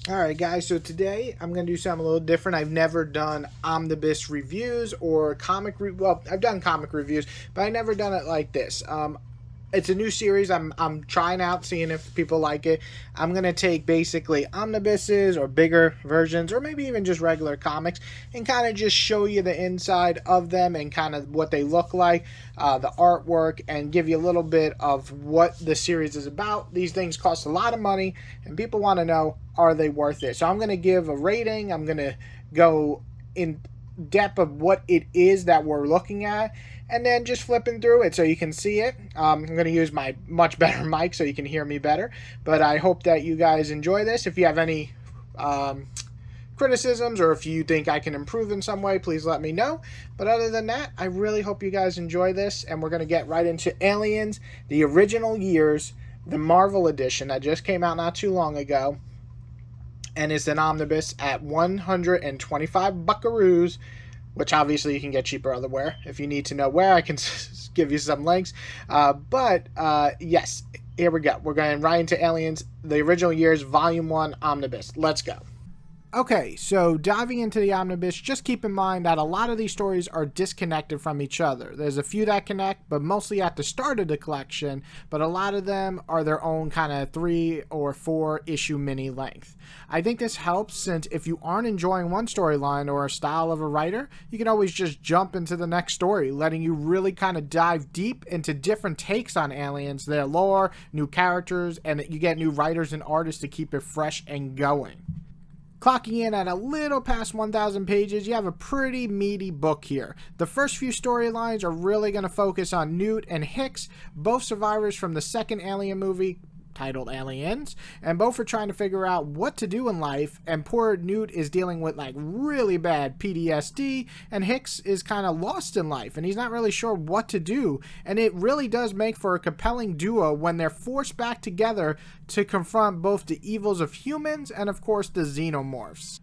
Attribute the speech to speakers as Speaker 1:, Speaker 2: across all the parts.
Speaker 1: Alright guys, so today I'm going to do something a little different. I've never done omnibus reviews or well, I've done comic reviews, but I've never done it like this. It's a new series. I'm trying out, seeing if people like it. I'm gonna take basically omnibuses or bigger versions, or maybe even just regular comics, and kind of just show you the inside of them and kind of what they look like, the artwork, and give you a little bit of what the series is about. These things cost a lot of money, and people want to know, are they worth it? So I'm gonna give a rating. I'm gonna go in depth of what it is that we're looking at, and then just flipping through it so you can see it. I'm going to use my much better mic so you can hear me better, but I hope that you guys enjoy this. If you have any criticisms, or if you think I can improve in some way, please let me know. But other than that, I really hope you guys enjoy this, and we're going to get right into Aliens, the original years, the Marvel edition that just came out not too long ago, and it's an omnibus at 125 buckaroos, which obviously you can get cheaper elsewhere. If you need to know where, I can give you some links. Yes, here we go. We're going right into Aliens, the original years, Volume 1 Omnibus. Let's go. Okay, so diving into the omnibus, just keep in mind that a lot of these stories are disconnected from each other. There's a few that connect, but mostly at the start of the collection, but a lot of them are their own kind of 3 or 4 issue mini length. I think this helps, since if you aren't enjoying one storyline or a style of a writer, you can always just jump into the next story, letting you really kind of dive deep into different takes on aliens, their lore, new characters, and you get new writers and artists to keep it fresh and going. Clocking in at a little past 1,000 pages, you have a pretty meaty book here. The first few storylines are really going to focus on Newt and Hicks, both survivors from the second Alien movie, titled Aliens, and both are trying to figure out what to do in life, and poor Newt is dealing with like really bad PTSD, and Hicks is kind of lost in life and he's not really sure what to do, and it really does make for a compelling duo when they're forced back together to confront both the evils of humans and of course the xenomorphs.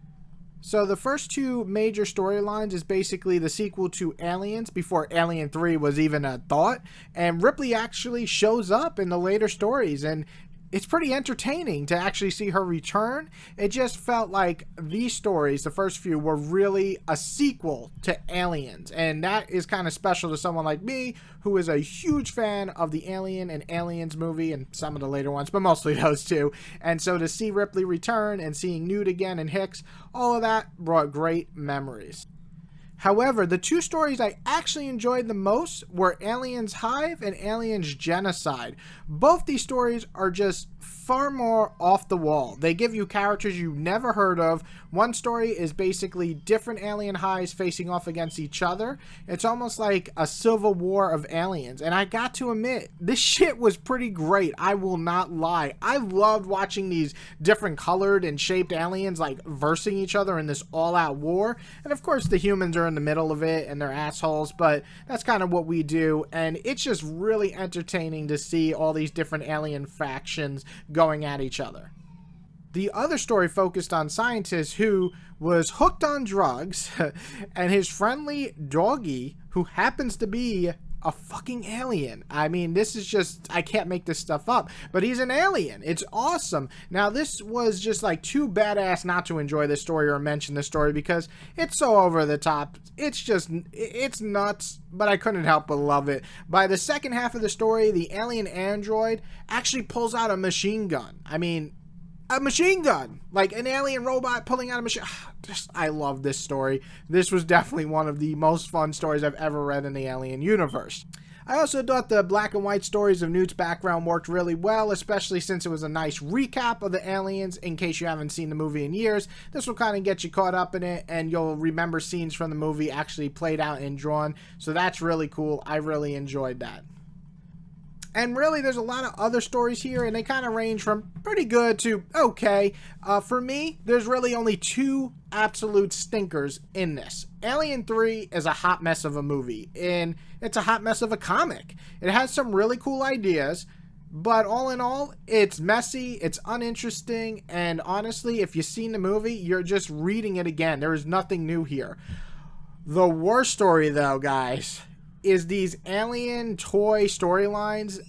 Speaker 1: So the first 2 major storylines is basically the sequel to Aliens before Alien 3 was even a thought, and Ripley actually shows up in the later stories, and it's pretty entertaining to actually see her return. It just felt like these stories, the first few, were really a sequel to Aliens, and that is kind of special to someone like me, who is a huge fan of the Alien and Aliens movie, and some of the later ones, but mostly those 2. And so to see Ripley return and seeing Newt again and Hicks, all of that brought great memories. However, the 2 stories I actually enjoyed the most were Aliens Hive and Aliens Genocide. Both these stories are just far more off the wall. They give you characters you've never heard of. One story is basically different alien hives facing off against each other. It's almost like a civil war of aliens. And I got to admit, this shit was pretty great. I will not lie. I loved watching these different colored and shaped aliens like versing each other in this all-out war. And of course the humans are in the middle of it and they're assholes, but that's kind of what we do. And it's just really entertaining to see all these different alien factions going at each other. The other story focused on scientists who was hooked on drugs and his friendly doggy, who happens to be a fucking alien. I mean, this is just, I can't make this stuff up, but he's an alien. It's awesome. Now, this was just like too badass not to enjoy this story or mention this story because it's so over the top. It's just, it's nuts, but I couldn't help but love it. By the second half of the story, the alien android actually pulls out a machine gun. I mean, a machine gun, like an alien robot pulling out a machine. I love this story. This was definitely one of the most fun stories I've ever read in the Alien universe. I also thought the black and white stories of Newt's background worked really well, especially since it was a nice recap of the aliens. In case you haven't seen the movie in years, this will kind of get you caught up in it, and you'll remember scenes from the movie actually played out and drawn. So that's really cool. I really enjoyed that. And really, there's a lot of other stories here, and they kind of range from pretty good to okay. For me, there's really only 2 absolute stinkers in this. Alien 3 is a hot mess of a movie, and it's a hot mess of a comic. It has some really cool ideas, but all in all, it's messy, it's uninteresting, and honestly, if you've seen the movie, you're just reading it again. There is nothing new here. The worst story, though, guys, is these alien toy storylines,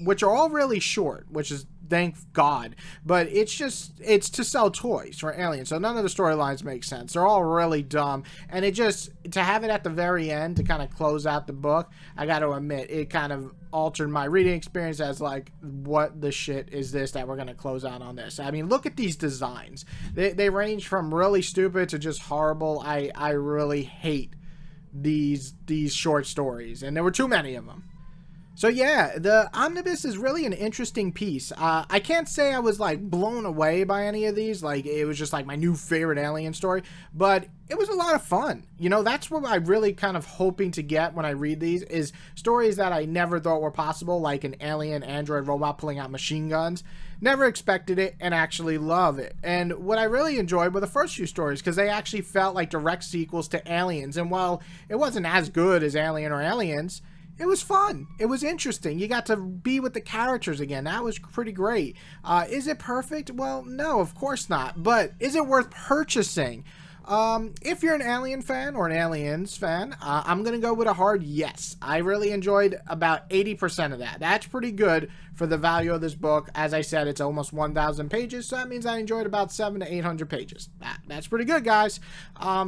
Speaker 1: which are all really short, which is thank God. But it's to sell toys for Aliens, so none of the storylines make sense. They're all really dumb, and it just, to have it at the very end to kind of close out the book, I got to admit, it kind of altered my reading experience as like, what the shit is this that we're going to close out on this? I mean, look at these designs. They range from really stupid to just horrible. I really hate these short stories, and there were too many of them. So yeah, the Omnibus is really an interesting piece. I can't say I was like blown away by any of these, like it was just like my new favorite Alien story, but it was a lot of fun. You know, that's what I really kind of hoping to get when I read these, is stories that I never thought were possible, like an alien android robot pulling out machine guns. Never expected it, and actually love it. And what I really enjoyed were the first few stories, because they actually felt like direct sequels to Aliens, and while it wasn't as good as Alien or Aliens, it was fun. It was interesting. You got to be with the characters again. That was pretty great. Is it perfect? Well, no, of course not. But is it worth purchasing? If you're an Alien fan or an Aliens fan, I'm going to go with a hard yes. I really enjoyed about 80% of that. That's pretty good for the value of this book. As I said, it's almost 1,000 pages, so that means I enjoyed about 700 to 800 pages. That's pretty good, guys.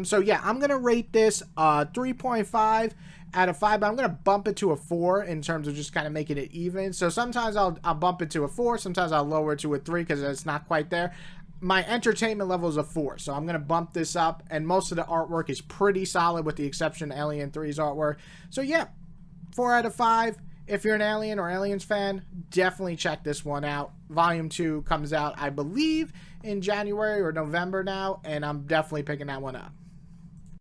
Speaker 1: So yeah, I'm going to rate this 3.5 out of 5, but I'm going to bump it to a 4 in terms of just kind of making it even. So sometimes I'll bump it to a 4, sometimes I'll lower it to a 3 because it's not quite there. My entertainment level is a 4, so I'm going to bump this up, and most of the artwork is pretty solid with the exception of Alien 3's artwork. So yeah, 4 out of 5. If you're an Alien or Aliens fan, definitely check this one out. Volume 2 comes out, I believe, in January or November now, and I'm definitely picking that one up.